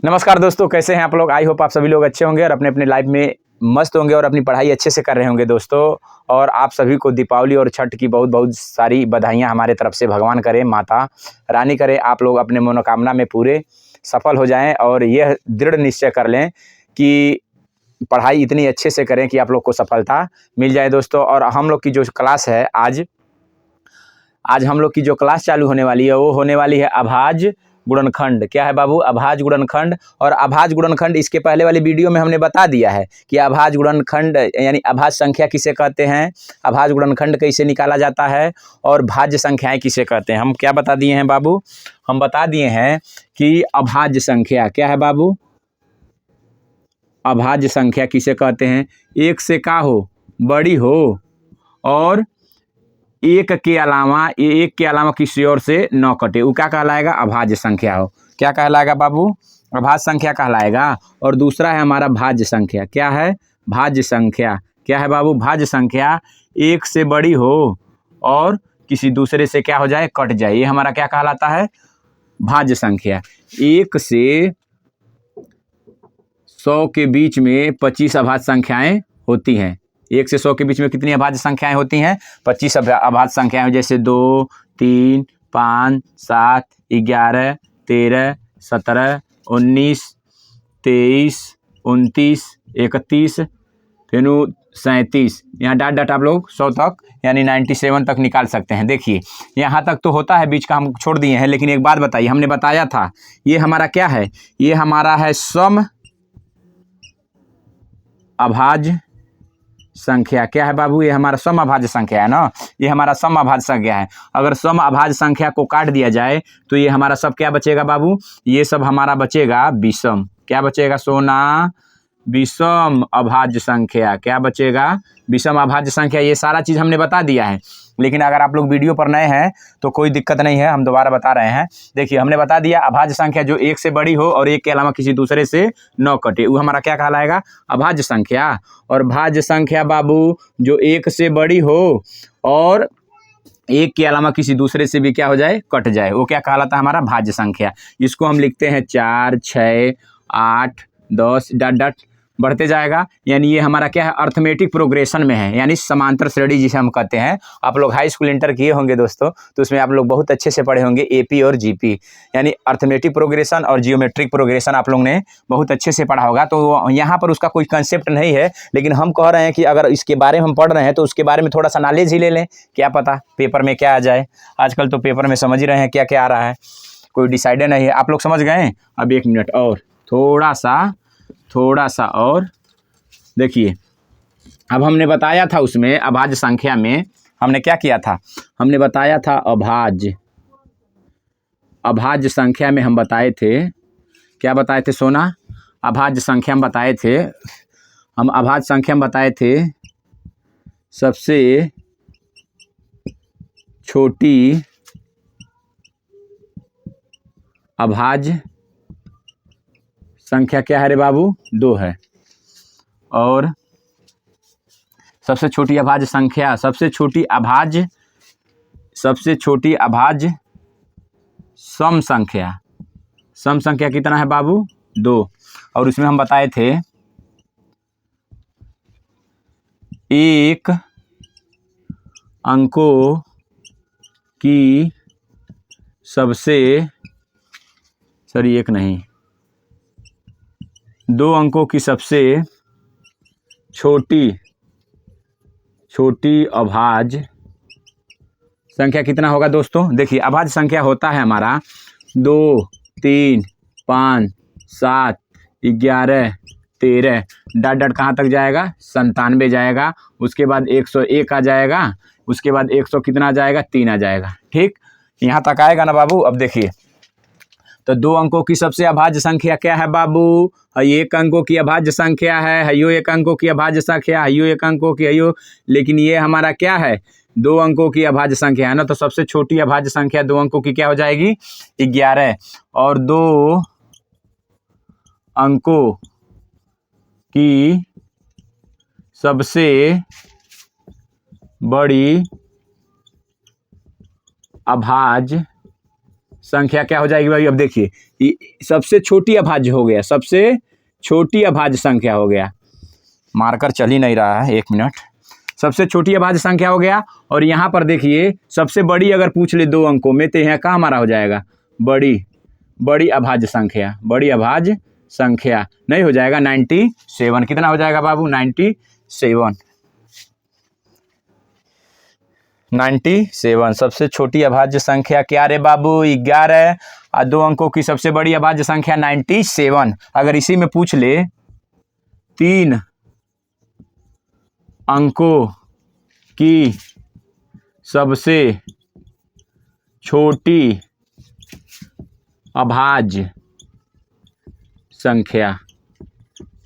नमस्कार दोस्तों, कैसे हैं आप लोग। आई होप आप सभी लोग अच्छे होंगे और अपने अपने लाइफ में मस्त होंगे और अपनी पढ़ाई अच्छे से कर रहे होंगे दोस्तों। और आप सभी को दीपावली और छठ की बहुत बहुत सारी बधाइयाँ हमारे तरफ से। भगवान करे, माता रानी करे, आप लोग अपने मनोकामना में पूरे सफल हो जाएं और यह दृढ़ निश्चय कर लें कि पढ़ाई इतनी अच्छे से करें कि आप लोग को सफलता मिल जाए दोस्तों। और हम लोग की जो क्लास है आज हम लोग की जो क्लास चालू होने वाली है वो होने वाली है अभाज्य गुणनखंड। क्या है बाबू? अभाज्य गुणनखंड। और अभाज्य गुणनखंड इसके पहले वाली वीडियो में हमने बता दिया है कि अभाज्य गुणनखंड यानी अभाज्य संख्या किसे कहते हैं, अभाज्य गुणनखंड कैसे निकाला जाता है और भाज्य संख्याएं किसे कहते हैं। हम क्या बता दिए हैं बाबू? हम बता दिए हैं कि अभाज्य संख्या क्या है बाबू? अभाज्य संख्या किसे कहते हैं? एक से का हो, बड़ी हो और एक के अलावा किसी और से न कटे, वो क्या कहलाएगा? अभाज्य संख्या हो। क्या कहलाएगा बाबू? अभाज्य संख्या कहलाएगा। और दूसरा है हमारा भाज्य संख्या। क्या है? भाज्य संख्या। क्या है बाबू? भाज्य संख्या एक से बड़ी हो और किसी दूसरे से क्या हो जाए? कट जाए। ये हमारा क्या कहलाता है? भाज्य संख्या। 1 से 100 के बीच में 25 अभाज्य संख्याएं होती हैं। 1 से 100 के बीच में कितनी अभाज्य संख्याएं होती हैं? 25 अभाज्य संख्याएं, जैसे 2, 3, 5, 7, 11, 13, 17, 19, 23, 29, 31, फिर 37। यहाँ डाट डाट आप लोग 100 तक यानी 97 तक निकाल सकते हैं। देखिए यहाँ तक तो होता है, बीच का हम छोड़ दिए हैं। लेकिन एक बात बताइए, हमने बताया था ये हमारा क्या है? ये हमारा है सम अभाज्य संख्या। क्या है बाबू? ये हमारा सम अभाज्य संख्या है ना, ये हमारा सम अभाज्य संख्या है। अगर सम अभाज्य संख्या को काट दिया जाए तो ये हमारा सब क्या बचेगा बाबू? ये सब हमारा बचेगा विषम। क्या बचेगा सोना? विषम अभाज्य संख्या। क्या बचेगा? विषम अभाज्य संख्या। ये सारा चीज़ हमने बता दिया है। लेकिन अगर आप लोग वीडियो पर नए हैं तो कोई दिक्कत नहीं है, हम दोबारा बता रहे हैं। देखिए हमने बता दिया अभाज्य संख्या जो एक से बड़ी हो और एक के अलावा किसी दूसरे से न कटे, वो हमारा क्या कहलाएगा? अभाज्य संख्या। और भाज्य संख्या बाबू जो एक से बड़ी हो और एक के अलावा किसी दूसरे से भी क्या हो जाए? कट जाए, वो क्या कहलाता है? हमारा भाज्य संख्या। इसको हम लिखते हैं 4, 6, 8, 10 डट डट बढ़ते जाएगा। यानी ये हमारा क्या है? अर्थमेटिक प्रोग्रेशन में है, यानी समांतर श्रेणी जिसे हम कहते हैं। आप लोग हाई स्कूल इंटर किए होंगे दोस्तों, तो उसमें आप लोग बहुत अच्छे से पढ़े होंगे एपी और जीपी, यानी अर्थमेटिक प्रोग्रेशन और जियोमेट्रिक प्रोग्रेशन आप लोग ने बहुत अच्छे से पढ़ा होगा। तो यहाँ पर उसका कोई कंसेप्ट नहीं है, लेकिन हम कह रहे हैं कि अगर इसके बारे में हम पढ़ रहे हैं तो उसके बारे में थोड़ा सा नॉलेज ही ले लें। क्या पता पेपर में क्या आ जाए। आजकल तो पेपर में समझ ही रहे हैं क्या क्या आ रहा है, कोई डिसाइड नहीं है। आप लोग समझ गए? अब 1 मिनट और थोड़ा सा और देखिए। अब हमने बताया था उसमें अभाज्य संख्या में हमने क्या किया था? हमने बताया था अभाज्य संख्या में हम बताए थे, क्या बताए थे सोना? अभाज्य संख्या हम बताए थे, अभाज्य संख्या में बताए थे सबसे छोटी अभाज्य संख्या क्या है रे बाबू? 2 है। और सबसे छोटी अभाज्य संख्या, सबसे छोटी अभाज्य सम संख्या कितना है बाबू? 2। और उसमें हम बताए थे 1 अंकों की सबसे 2 अंकों की सबसे छोटी अभाज्य संख्या कितना होगा दोस्तों? देखिए अभाज्य संख्या होता है हमारा 2, 3, 5, 7, 11, 13 डट डट कहाँ तक जाएगा? 97 जाएगा। उसके बाद 101 आ जाएगा। उसके बाद 100 कितना आ जाएगा? 3 आ जाएगा। ठीक, यहाँ तक आएगा ना बाबू? अब देखिए तो 2 अंकों की सबसे अभाज्य संख्या क्या है बाबू? 1 अंकों की अभाज्य संख्या है, हयो 1 अंकों की अभाज्य संख्या, हयो 1 अंकों की, हयो। लेकिन ये हमारा क्या है? 2 अंकों की अभाज्य संख्या है ना, तो सबसे छोटी अभाज्य संख्या 2 अंकों की क्या हो जाएगी? 11। और 2 अंकों की सबसे बड़ी अभाज्य संख्या क्या हो जाएगी भाई? अब देखिए, सबसे छोटी अभाज्य हो गया, सबसे छोटी अभाज्य संख्या हो गया। मार्कर चल ही नहीं रहा है, 1 मिनट। सबसे छोटी अभाज्य संख्या हो गया। और यहाँ पर देखिए, सबसे बड़ी अगर पूछ ले 2 अंकों में, तो यहाँ कहाँ हमारा हो जाएगा? बड़ी अभाज्य संख्या। बड़ी अभाज्य संख्या नहीं हो जाएगा 97। कितना हो जाएगा बाबू? 97। 97 सबसे छोटी अभाज्य संख्या क्या रे बाबू? 11 और 2 अंकों की सबसे बड़ी अभाज्य संख्या 97। अगर इसी में पूछ ले 3 अंकों की सबसे छोटी अभाज्य संख्या,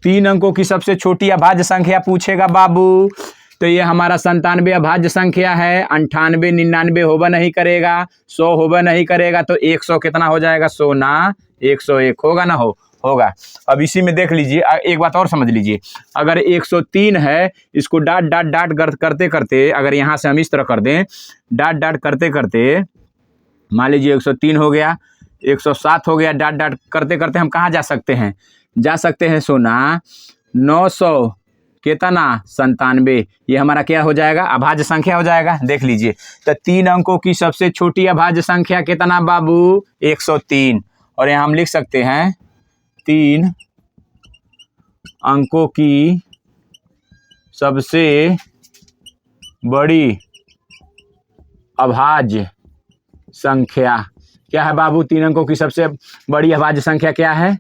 3 अंकों की सबसे छोटी अभाज्य संख्या पूछेगा बाबू, तो ये हमारा 97 अभाज्य संख्या है। 98 99 होबा नहीं करेगा, 100 होबा नहीं करेगा, तो 100 कितना हो जाएगा? 100 ना 101 होगा ना? होगा। अब इसी में देख लीजिए, एक बात और समझ लीजिए। अगर 103 है, इसको डाट डाट डाट करते करते, अगर यहाँ से हम इस तरह कर दें, डाट डाट करते करते, मान लीजिए 103 हो गया, 107 हो गया, डाट डाट करते करते हम कहाँ जा सकते हैं? जा सकते हैं सोना 900 कितना? 97। ये हमारा क्या हो जाएगा? अभाज्य संख्या हो जाएगा। देख लीजिए, तो 3 अंकों की सबसे छोटी अभाज्य संख्या कितना बाबू? 103। और यहाँ हम लिख सकते हैं 3 अंकों की सबसे बड़ी अभाज्य संख्या क्या है बाबू? 3 अंकों की सबसे बड़ी अभाज्य संख्या क्या है?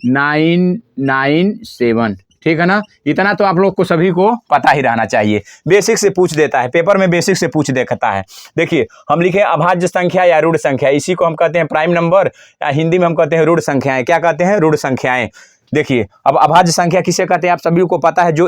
997। ठीक है ना? इतना तो आप लोग को सभी को पता ही रहना चाहिए। बेसिक से पूछ देता है, पेपर में बेसिक से पूछ देता है। देखिए, हम लिखे अभाज्य संख्या या ऋण संख्या, इसी को हम कहते हैं प्राइम नंबर, या हिंदी में हम कहते हैं ऋण संख्याएं। क्या कहते हैं? ऋण संख्याएं। देखिए, अब अभाज्य संख्या किसे कहते हैं आप सभी को पता है? जो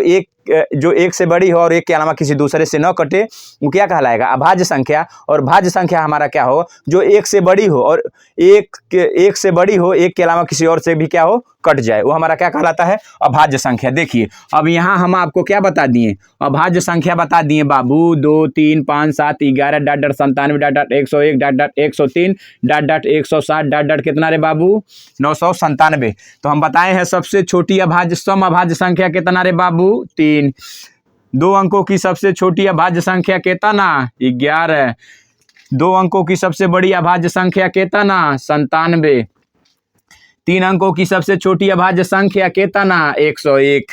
एक से बड़ी हो और एक के अलावा किसी दूसरे से न कटे, वो क्या कहलाएगा? अभाज्य संख्या। और भाज्य संख्या हमारा क्या हो? जो एक से बड़ी हो और एक से बड़ी हो, एक के अलावा किसी और से भी क्या हो? कट जाए, वो हमारा क्या कहलाता है? अभाज्य संख्या। देखिए, अब यहाँ हम आपको क्या बता दिए? अभाज्य संख्या बता दिए बाबू। 2 3 5 7 11 dot dot 97 dot dot 101 dot dot 103 dot dot 160 dot dot कितना रे बाबू? 997। तो हम बताए हैं सबसे छोटी अभाज्य सम अभाज्य संख्या कितना रे बाबू? 3। 2 अंकों की सबसे छोटी अभाज्य संख्या कितना? 11। 2 अंकों की सबसे बड़ी अभाज्य संख्या कितना? 97। 3 अंकों की सबसे छोटी अभाज्य संख्या कितना? 101।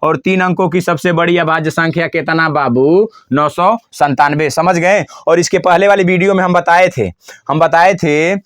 और 3 अंकों की सबसे बड़ी अभाज्य संख्या कितना बाबू? 997। समझ गए? और इसके पहले वाली वीडियो में हम बताए थे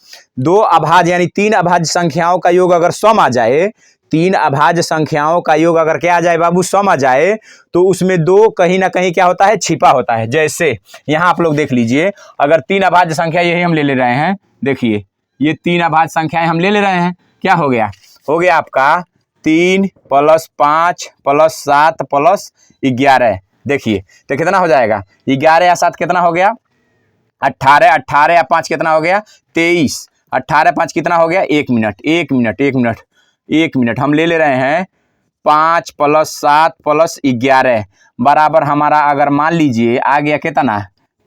2 अभाज्य यानी 3 अभाज्य संख्याओं का योग अगर सम आ जाए, 3 अभाज्य संख्याओं का योग अगर क्या आ जाए बाबू? सम आ जाए, तो उसमें 2 कहीं ना कहीं क्या होता है? छिपा होता है। जैसे यहाँ आप लोग देख लीजिए, अगर 3 अभाज्य संख्या यही हम ले रहे हैं, देखिए ये 3 अभाज्य संख्याएं हम ले रहे हैं। क्या हो गया? हो गया आपका 3 + 5 + 7 + 11। देखिए तो कितना हो जाएगा? 11 या 7 कितना हो गया? 18। 18 या 5 कितना हो गया? 23। 18 5 कितना हो गया? 1 मिनट हम ले रहे हैं 5 + 7 + 11 बराबर हमारा, अगर मान लीजिए आ गया कितना?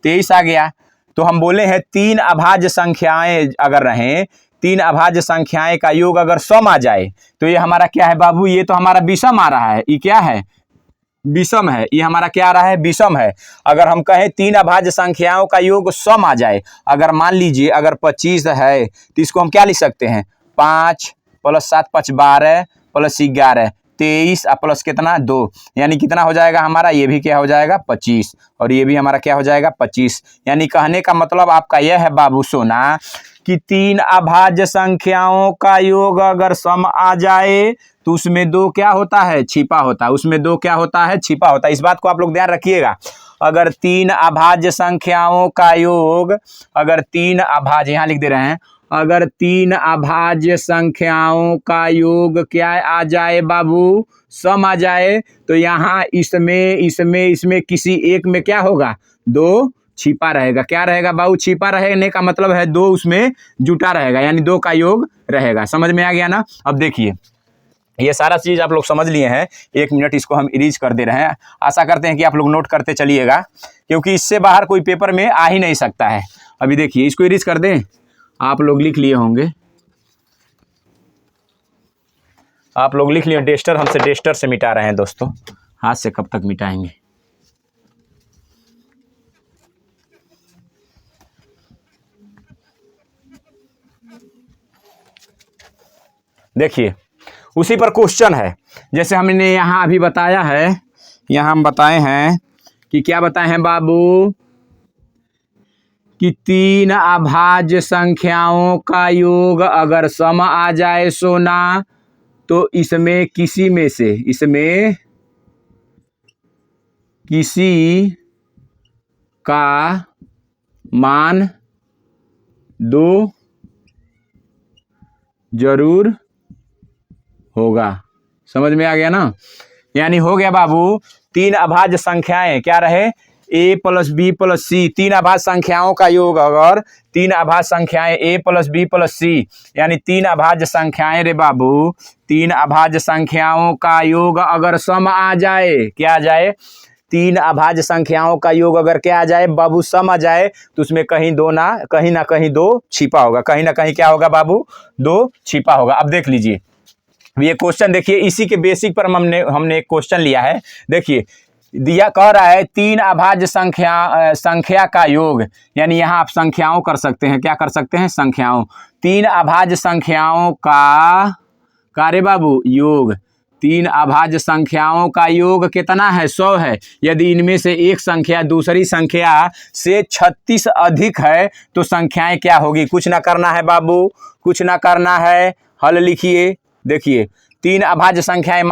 23 आ गया। तो हम बोले हैं 3 अभाज्य संख्याएं अगर रहें, 3 अभाज्य संख्याएं का योग अगर सम आ जाए, तो ये हमारा क्या है बाबू? ये तो हमारा विषम आ रहा है। ये क्या है? विषम है। ये हमारा क्या आ रहा है? विषम है। अगर हम कहें 3 अभाज्य संख्याओं का योग सम आ जाए, अगर मान लीजिए अगर 25 है, तो इसको हम क्या लिख सकते हैं? 5 + 7 = 12 + 11 23 प्लस कितना? 2, यानी कितना हो जाएगा हमारा? ये भी क्या हो जाएगा? 25। और ये भी हमारा क्या हो जाएगा? 25। यानी कहने का मतलब आपका यह है बाबू सोना कि 3 अभाज्य संख्याओं का योग अगर सम आ जाए, तो उसमें 2 क्या होता है? छिपा होता है। उसमें 2 क्या होता है? छिपा होता है। इस बात को आप लोग ध्यान रखिएगा। अगर 3 अभाज्य संख्याओं का योग, अगर 3 अभाज्य, यहाँ लिख दे रहे हैं, अगर 3 अभाज्य संख्याओं का योग क्या आ जाए बाबू? सम आ जाए, तो यहाँ इसमें किसी एक में क्या होगा? 2 छिपा रहेगा। क्या रहेगा बाबू? छिपा रहने का मतलब है 2 उसमें जुटा रहेगा, यानी 2 का योग रहेगा। समझ में आ गया ना? अब देखिए, ये सारा चीज़ आप लोग समझ लिए हैं। 1 मिनट इसको हम इरेज कर दे रहे हैं। आशा करते हैं कि आप लोग नोट करते चलिएगा, क्योंकि इससे बाहर कोई पेपर में आ ही नहीं सकता है। अभी देखिए, इसको इरेज कर दें। आप लोग लिख लिए होंगे, आप लोग लिख लिए। डेस्टर हमसे डेस्टर से मिटा रहे हैं दोस्तों, हाथ से कब तक मिटाएंगे। देखिए उसी पर क्वेश्चन है, जैसे हमने यहाँ अभी बताया है, यहाँ हम बताए हैं कि क्या बताए हैं बाबू, कि तीन अभाज्य संख्याओं का योग अगर सम आ जाए सोना, तो इसमें किसी में से, इसमें किसी का मान 2 जरूर होगा। समझ में आ गया ना। यानी हो गया बाबू, तीन अभाज्य संख्याएं क्या रहे, a प्लस बी प्लस सी, तीन अभाज्य संख्याओं का योग अगर, तीन अभाज्य संख्याएं a प्लस बी प्लस सी, यानी तीन अभाज्य संख्याएं रे बाबू, तीन अभाज्य संख्याओं का योग अगर सम आ जाए, क्या आ जाए, तीन अभाज्य संख्याओं का योग अगर क्या आ जाए बाबू, सम आ जाए, तो उसमें कहीं ना कहीं 2 छिपा होगा, कहीं ना कहीं क्या होगा बाबू, 2 छिपा होगा। अब देख लीजिए ये क्वेश्चन, देखिए इसी के बेसिक पर हमने एक क्वेश्चन लिया है। देखिए दिया कह रहा है तीन अभाज्य संख्या का योग, यानी यहाँ आप संख्याओं कर सकते हैं, क्या कर सकते हैं, संख्याओं, तीन अभाज्य संख्याओं का रे बाबू योग, तीन अभाज्य संख्याओं का योग कितना है, 100 है। यदि इनमें से एक संख्या दूसरी संख्या से 36 अधिक है तो संख्याएं क्या होगी, कुछ ना करना है बाबू, कुछ ना करना है, हल लिखिए। देखिए तीन अभाज्य संख्याएं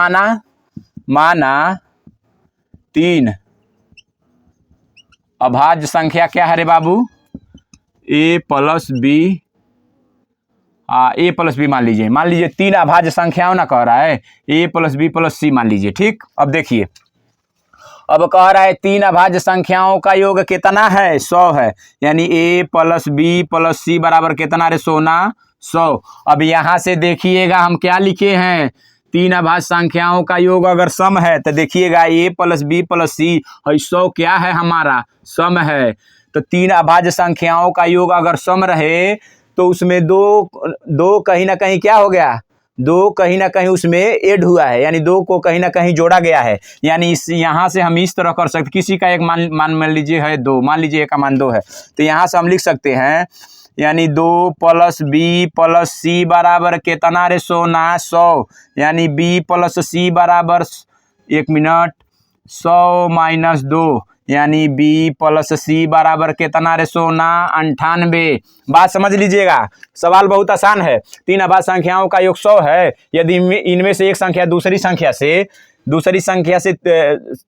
माना तीन अभाज्य संख्या क्या है रे बाबू, a प्लस बी मान लीजिए तीन अभाज्य संख्याओं ना कह रहा है, a प्लस बी प्लस सी मान लीजिए, ठीक। अब देखिए अब कह रहा है तीन अभाज्य संख्याओं का योग कितना है, 100 है, यानी a प्लस बी प्लस सी बराबर कितना रे सोना, 100। अब यहाँ से देखिएगा हम क्या लिखे हैं, तीन अभाज्य संख्याओं का योग अगर सम है तो देखिएगा a प्लस बी प्लस सी, 100 क्या है हमारा, सम है। तो तीन अभाज्य संख्याओं का योग अगर सम रहे तो उसमें दो कहीं ना कहीं क्या हो गया, 2 कहीं ना कहीं उसमें ऐड हुआ है, यानी 2 को कहीं ना कहीं जोड़ा गया है। यानी इस यहाँ से हम इस तरह कर सकते, किसी का एक मान लीजिए है 2, मान लीजिए एक का मान 2 है, तो यहाँ से हम लिख सकते हैं, यानी 2 प्लस बी प्लस सी बराबर कितना रे सोना, 100, यानी बी प्लस सी बराबर 1 मिनट 100 माइनस 2, यानी बी प्लस सी बराबर कितना रे सोना, 98। बात समझ लीजिएगा, सवाल बहुत आसान है। तीन अभाज्य संख्याओं का योग 100 है, यदि इनमें से एक संख्या दूसरी संख्या से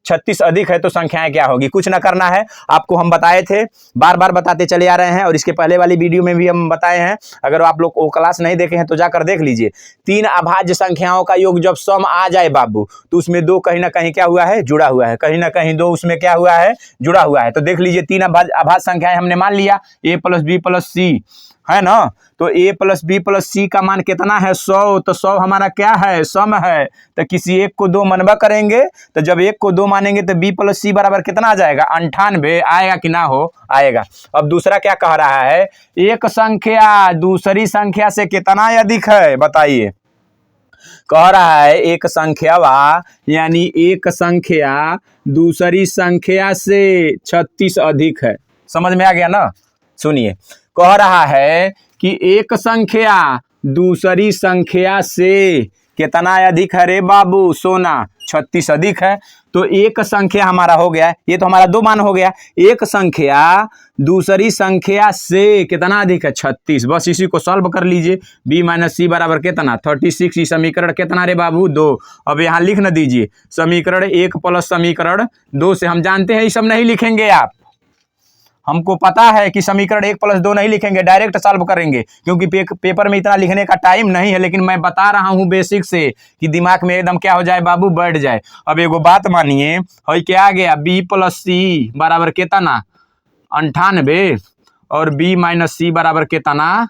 36 अधिक है तो संख्याएं क्या होगी, कुछ ना करना है। आपको हम बताए थे, बार बार बताते चले आ रहे हैं, और इसके पहले वाली वीडियो में भी हम बताए हैं। अगर आप लोग वो क्लास नहीं देखे हैं तो जाकर देख लीजिए। तीन अभाज्य संख्याओं का योग जब सम आ जाए बाबू, तो उसमें 2 कहीं ना कहीं क्या हुआ है, जुड़ा हुआ है, कहीं ना कहीं 2 उसमें क्या हुआ है, जुड़ा हुआ है। तो देख लीजिए तीन अभाज्य संख्याएं हमने मान लिया, a प्लस बी प्लस सी है ना, तो a प्लस बी प्लस सी का मान कितना है, 100, तो 100 हमारा क्या है, सम है। तो किसी एक को 2 मनवा करेंगे, तो जब एक को 2 मानेंगे तो b प्लस सी बराबर कितना आ जाएगा, 98 आएगा कि ना हो, आएगा। अब दूसरा क्या कह रहा है, एक संख्या दूसरी संख्या से कितना अधिक है, बताइए। कह रहा है एक संख्या यानी एक संख्या दूसरी संख्या से 36 अधिक है। समझ में आ गया ना। सुनिए, कह रहा है कि एक संख्या दूसरी संख्या से कितना अधिक है रे बाबू, सोना, 36 अधिक है। तो एक संख्या हमारा हो गया, ये तो हमारा 2 मान हो गया। एक संख्या दूसरी संख्या से कितना अधिक है, 36। बस इसी को सॉल्व कर लीजिए। b माइनस सी बराबर कितना, 36। ये समीकरण कितना रे बाबू, 2। अब यहाँ लिख न दीजिए समीकरण 1 प्लस समीकरण 2 से। हम जानते हैं ये सब नहीं लिखेंगे आप, हमको पता है कि समीकरण 1 प्लस 2 नहीं लिखेंगे, डायरेक्ट सॉल्व करेंगे, क्योंकि पेपर में इतना लिखने का टाइम नहीं है। लेकिन मैं बता रहा हूँ बेसिक से कि दिमाग में एकदम क्या हो जाए बाबू, बैठ जाए। अब एगो बात मानिए, है क्या आ गया, b प्लस सी बराबर कितना, 98, और b माइनस सी बराबर कितना,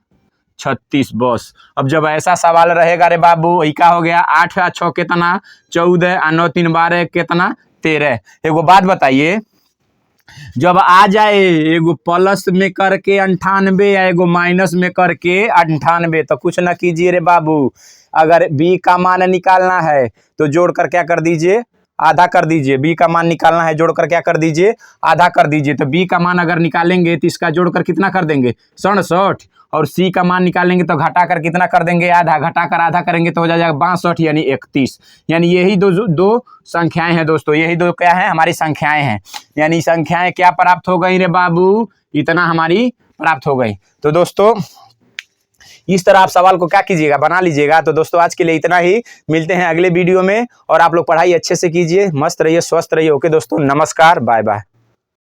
36। बस अब जब ऐसा सवाल रहेगा रे बाबू, क्या हो गया, 8 और 6 कितना, 14, और 9 3 12 कितना, 13। एगो बात बताइए, जब आ जाए एगो प्लस में करके 98 या एगो माइनस में करके 98, तो कुछ ना कीजिए रे बाबू। अगर b का मान निकालना है तो जोड़कर क्या कर दीजिए, आधा कर दीजिए। b का मान निकालना है, जोड़कर क्या कर दीजिए, आधा कर दीजिए। तो b का मान अगर निकालेंगे तो इसका जोड़कर कितना कर देंगे, 67। और c का मान निकालेंगे तो घटाकर कितना कर देंगे, आधा। घटाकर आधा करेंगे तो हो जाएगा 62 यानी 31। यानी यही दो संख्याएं हैं दोस्तों, यही दो क्या है, हमारी संख्याएं हैं। यानी संख्याएं क्या प्राप्त हो गई रे बाबू, इतना हमारी प्राप्त हो गई। तो दोस्तों इस तरह आप सवाल को क्या कीजिएगा, बना लीजिएगा। तो दोस्तों आज के लिए इतना ही, मिलते हैं अगले वीडियो में। और आप लोग पढ़ाई अच्छे से कीजिए, मस्त रहिए, स्वस्थ रहिए। ओके दोस्तों, नमस्कार, बाय बाय।